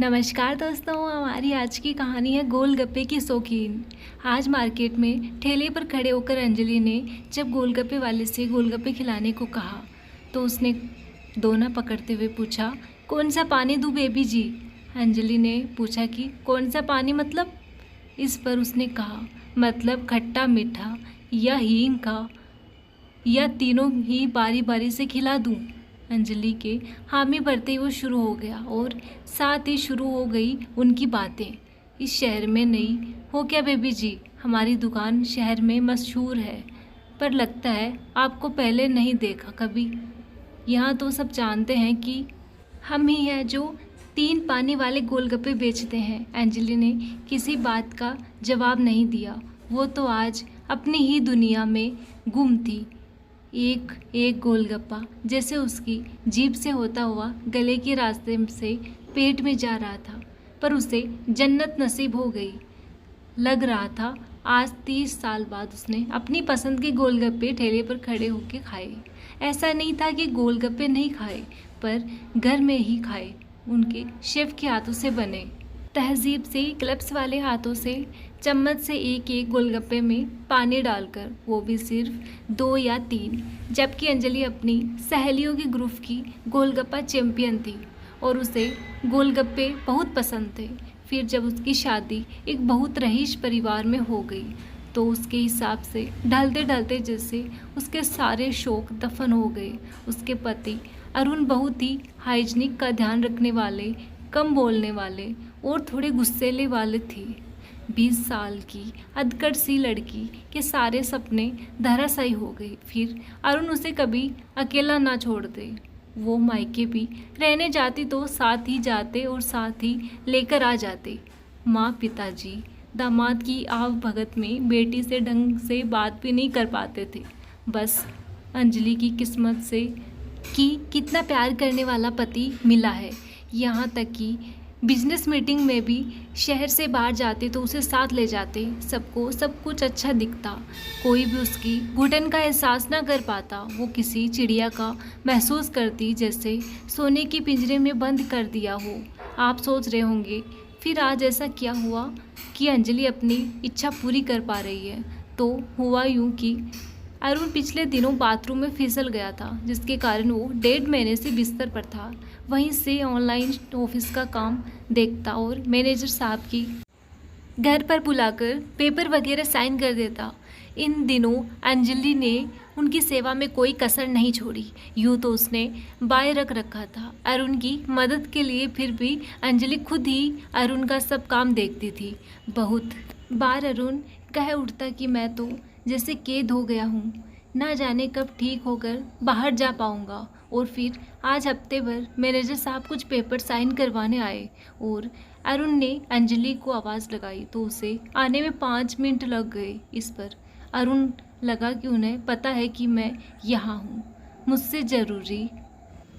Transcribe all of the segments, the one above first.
नमस्कार दोस्तों, हमारी आज की कहानी है गोलगप्पे की शौकीन। आज मार्केट में ठेले पर खड़े होकर अंजलि ने जब गोलगप्पे वाले से गोलगप्पे खिलाने को कहा तो उसने दोना पकड़ते हुए पूछा, कौन सा पानी दूँ बेबी जी? अंजलि ने पूछा कि कौन सा पानी मतलब? इस पर उसने कहा, मतलब खट्टा मीठा या हींग का, या तीनों ही बारी बारी से खिला दूँ? अंजलि के हामी भरते ही वो शुरू हो गया और साथ ही शुरू हो गई उनकी बातें। इस शहर में नहीं हो क्या बेबी जी? हमारी दुकान शहर में मशहूर है, पर लगता है आपको पहले नहीं देखा कभी। यहाँ तो सब जानते हैं कि हम ही हैं जो 3 पानी वाले गोलगप्पे बेचते हैं। अंजलि ने किसी बात का जवाब नहीं दिया। वो तो आज अपनी ही दुनिया में गुम थी। एक एक गोलगप्पा जैसे उसकी जीभ से होता हुआ गले के रास्ते से पेट में जा रहा था, पर उसे जन्नत नसीब हो गई। लग रहा था आज 30 साल बाद उसने अपनी पसंद के गोलगप्पे ठेले पर खड़े होकर खाए। ऐसा नहीं था कि गोलगप्पे नहीं खाए, पर घर में ही खाए, उनके शेफ के हाथों से बने, तहजीब से क्लब्स वाले हाथों से, चम्मच से एक एक गोलगप्पे में पानी डालकर, वो भी सिर्फ 2 या 3। जबकि अंजलि अपनी सहेलियों के ग्रुप की गोलगप्पा चैंपियन थी और उसे गोलगप्पे बहुत पसंद थे। फिर जब उसकी शादी एक बहुत रईस परिवार में हो गई तो उसके हिसाब से ढलते ढलते जैसे उसके सारे शौक दफन हो गए। उसके पति अरुण बहुत ही हाइजीनिक का ध्यान रखने वाले, कम बोलने वाले और थोड़े गुस्सेले वाले थे। 20 साल की अधकड़ सी लड़की के सारे सपने धराशायी हो गए। फिर अरुण उसे कभी अकेला ना छोड़ दे। वो मायके भी रहने जाती तो साथ ही जाते और साथ ही लेकर आ जाते। माँ, पिताजी, दामाद की आव भगत में बेटी से ढंग से बात भी नहीं कर पाते थे। बस अंजलि की किस्मत से कि कितना प्यार करने वाला पति मिला है। यहाँ तक कि बिजनेस मीटिंग में भी शहर से बाहर जाते तो उसे साथ ले जाते। सबको सब कुछ अच्छा दिखता, कोई भी उसकी घुटन का एहसास ना कर पाता। वो किसी चिड़िया का महसूस करती जैसे सोने के पिंजरे में बंद कर दिया हो। आप सोच रहे होंगे फिर आज ऐसा क्या हुआ कि अंजलि अपनी इच्छा पूरी कर पा रही है? तो हुआ यूँ कि अरुण पिछले दिनों बाथरूम में फिसल गया था, जिसके कारण वो 1.5 महीने से बिस्तर पर था। वहीं से ऑनलाइन ऑफिस का काम देखता और मैनेजर साहब की घर पर बुलाकर पेपर वगैरह साइन कर देता। इन दिनों अंजलि ने उनकी सेवा में कोई कसर नहीं छोड़ी। यूँ तो उसने बाय रख रखा था अरुण की मदद के लिए, फिर भी अंजलि खुद ही अरुण का सब काम देखती थी। बहुत बार अरुण कह उठता कि मैं तो जैसे कैद हो गया हूँ, ना जाने कब ठीक होकर बाहर जा पाऊँगा। और फिर आज हफ्ते भर मैनेजर साहब कुछ पेपर साइन करवाने आए और अरुण ने अंजलि को आवाज़ लगाई तो उसे आने में 5 मिनट लग गए। इस पर अरुण लगा कि उन्हें पता है कि मैं यहाँ हूँ, मुझसे ज़रूरी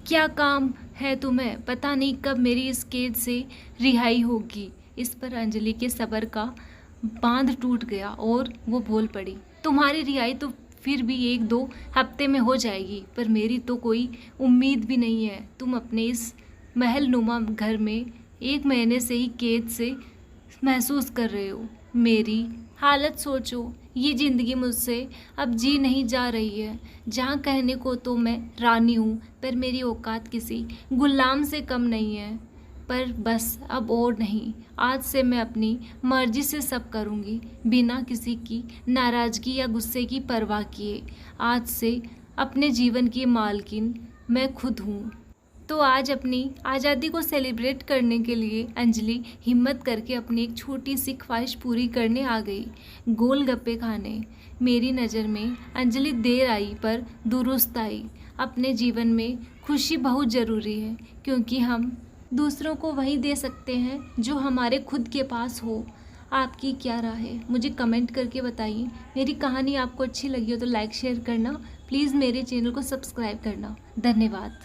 क्या काम है तुम्हें? पता नहीं कब मेरी इस कैद से रिहाई होगी। इस पर अंजलि के सब्र का बांध टूट गया और वो बोल पड़ी, तुम्हारी रिहाई तो फिर भी 1-2 हफ्ते में हो जाएगी, पर मेरी तो कोई उम्मीद भी नहीं है। तुम अपने इस महल नुमा घर में 1 महीने से ही कैद से महसूस कर रहे हो। मेरी हालत सोचो, ये ज़िंदगी मुझसे अब जी नहीं जा रही है। जहाँ कहने को तो मैं रानी हूँ, पर मेरी औकात किसी गुलाम से कम नहीं है। पर बस अब और नहीं, आज से मैं अपनी मर्जी से सब करूँगी, बिना किसी की नाराज़गी या गुस्से की परवाह किए। आज से अपने जीवन की मालकिन मैं खुद हूँ। तो आज अपनी आज़ादी को सेलिब्रेट करने के लिए अंजलि हिम्मत करके अपनी एक छोटी सी ख्वाहिश पूरी करने आ गई, गोलगप्पे खाने। मेरी नज़र में अंजलि देर आई पर दुरुस्त आई। अपने जीवन में खुशी बहुत ज़रूरी है, क्योंकि हम दूसरों को वही दे सकते हैं जो हमारे खुद के पास हो। आपकी क्या राय है? मुझे कमेंट करके बताइए। मेरी कहानी आपको अच्छी लगी हो तो लाइक शेयर करना, प्लीज़ मेरे चैनल को सब्सक्राइब करना। धन्यवाद।